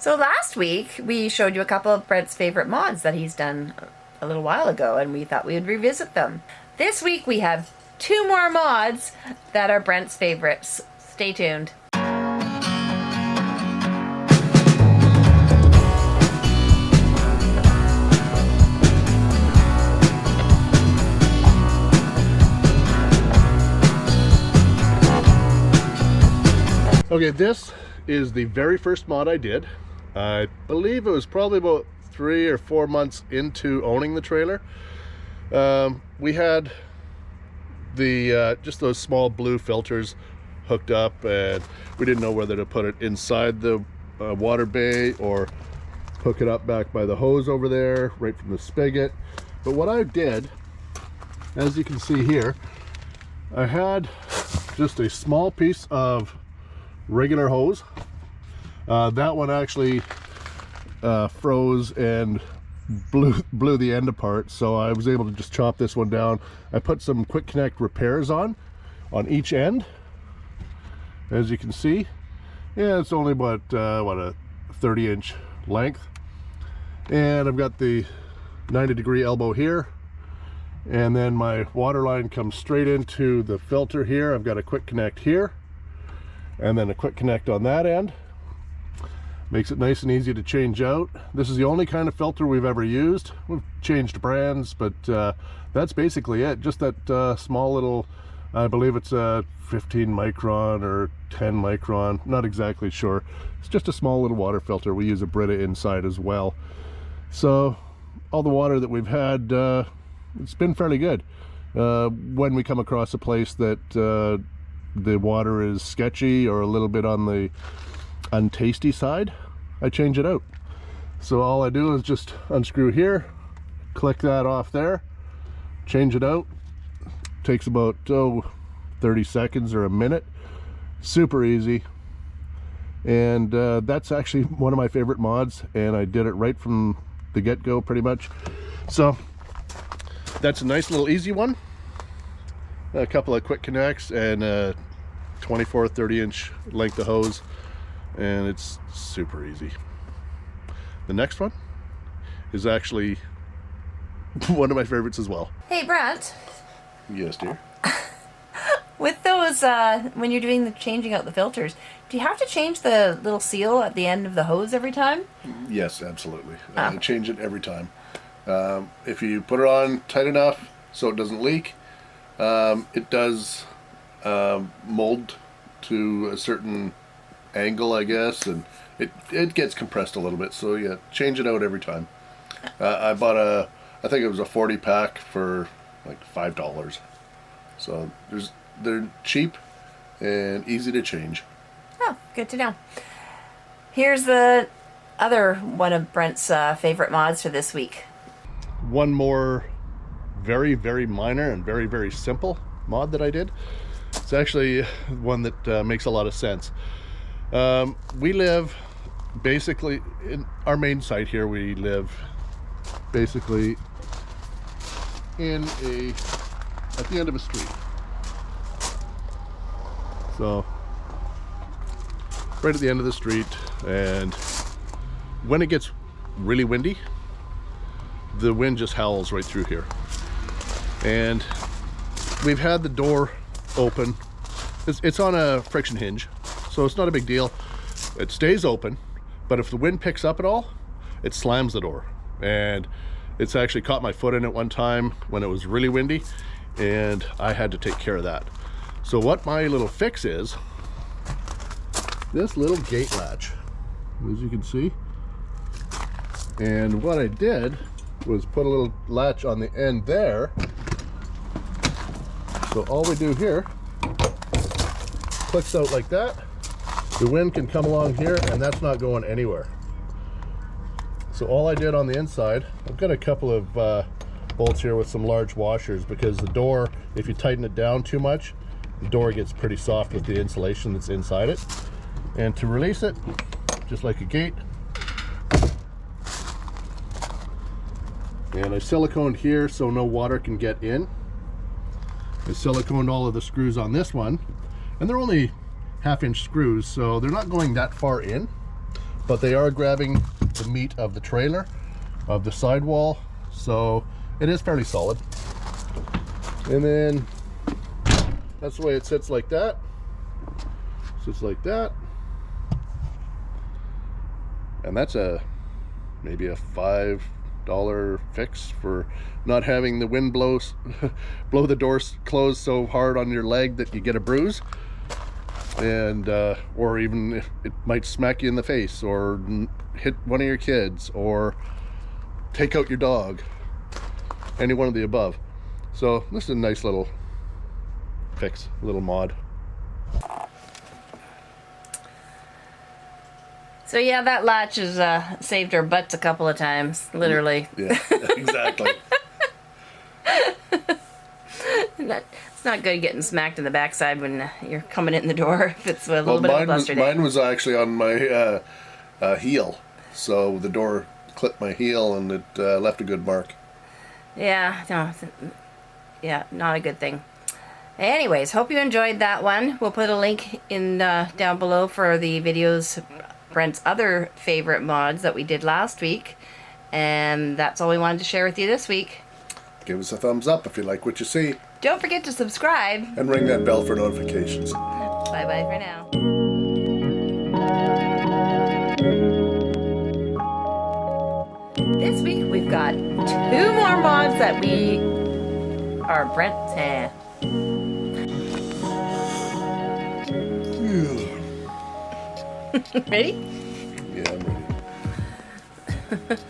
So last week we showed you a couple of Brent's favorite mods that he's done a little while ago, and we thought we would revisit them. This week we have 2 more mods that are Brent's favorites. Stay tuned. Okay, this is the very first mod I did. I believe it was probably about 3 or 4 months into owning the trailer. We had the just those small blue filters hooked up, and we didn't know whether to put it inside the water bay or hook it up back by the hose over there right from the spigot. But what I did, as you can see here, I had just a small piece of regular hose. That one actually froze and blew the end apart, so I was able to just chop this one down. I put some quick connect repairs on each end, as you can see. Yeah, it's only about what, a 30-inch length, and I've got the 90-degree elbow here, and then my water line comes straight into the filter here. I've got a quick connect here and then a quick connect on that end. Makes it nice and easy to change out. This is the only kind of filter we've ever used. We've changed brands, but that's basically it. Just that small little, I believe it's a 15 micron or 10 micron, not exactly sure. It's just a small little water filter. We use a Brita inside as well. So all the water that we've had, it's been fairly good. When we come across a place that the water is sketchy or a little bit on the untasty side, I change it out. So all I do is just unscrew here, click that off there, change it out. Takes about 30 seconds or a minute. Super easy, and that's actually one of my favorite mods, and I did it right from the get-go pretty much. So that's a nice little easy one. A couple of quick connects and a 24 30-inch length of hose, and it's super easy. The next one is actually one of my favorites as well. Hey Brent. Yes, dear. With those, when you're doing the changing out the filters, do you have to change the little seal at the end of the hose every time? Yes, absolutely. I change it every time. If you put it on tight enough so it doesn't leak, it does mold to a certain angle, I guess, and it gets compressed a little bit. So yeah, change it out every time. I bought I think it was a 40 pack for like $5. So they're cheap and easy to change. Oh, good to know. Here's the other one of Brent's favorite mods for this week. One more very, very minor and very, very simple mod that I did. It's actually one that makes a lot of sense. We live basically in our main site here. We live basically at the end of a street. So right at the end of the street, and when it gets really windy, the wind just howls right through here. And we've had the door open. It's on a friction hinge, so it's not a big deal. It stays open, but if the wind picks up at all, it slams the door. And it's actually caught my foot in it one time when it was really windy, and I had to take care of that. So what my little fix is, this little gate latch, as you can see. And what I did was put a little latch on the end there. So all we do here, clicks out like that. The wind can come along here, and that's not going anywhere. So all I did on the inside, I've got a couple of bolts here with some large washers, because the door, if you tighten it down too much, the door gets pretty soft with the insulation that's inside it. And to release it, just like a gate, and I siliconed here so no water can get in. I siliconed all of the screws on this one, and they're only 1/2 inch screws, so they're not going that far in. but they are grabbing the meat of the trailer, of the sidewall, so it is fairly solid. And then that's the way it sits, like that. Sits like that. And that's maybe a $5 fix for not having the wind blow the doors closed so hard on your leg that you get a bruise, and or even if it might smack you in the face or hit one of your kids or take out your dog, any one of the above. So this is a nice little fix, little mod. So yeah, that latch has saved our butts a couple of times, literally. Yeah, exactly. It's not good getting smacked in the backside when you're coming in the door if it's a little bit of a cluster day. Mine was actually on my heel, so the door clipped my heel and it left a good mark. Yeah, no, yeah, not a good thing. Anyways, hope you enjoyed that one. We'll put a link in down below for the videos, Brent's other favorite mods that we did last week. And that's all we wanted to share with you this week. Give us a thumbs up if you like what you see. Don't forget to subscribe. And ring that bell for notifications. Bye-bye for now. This week we've got 2 more mods that we are Brent's. Ready? Yeah, I'm ready.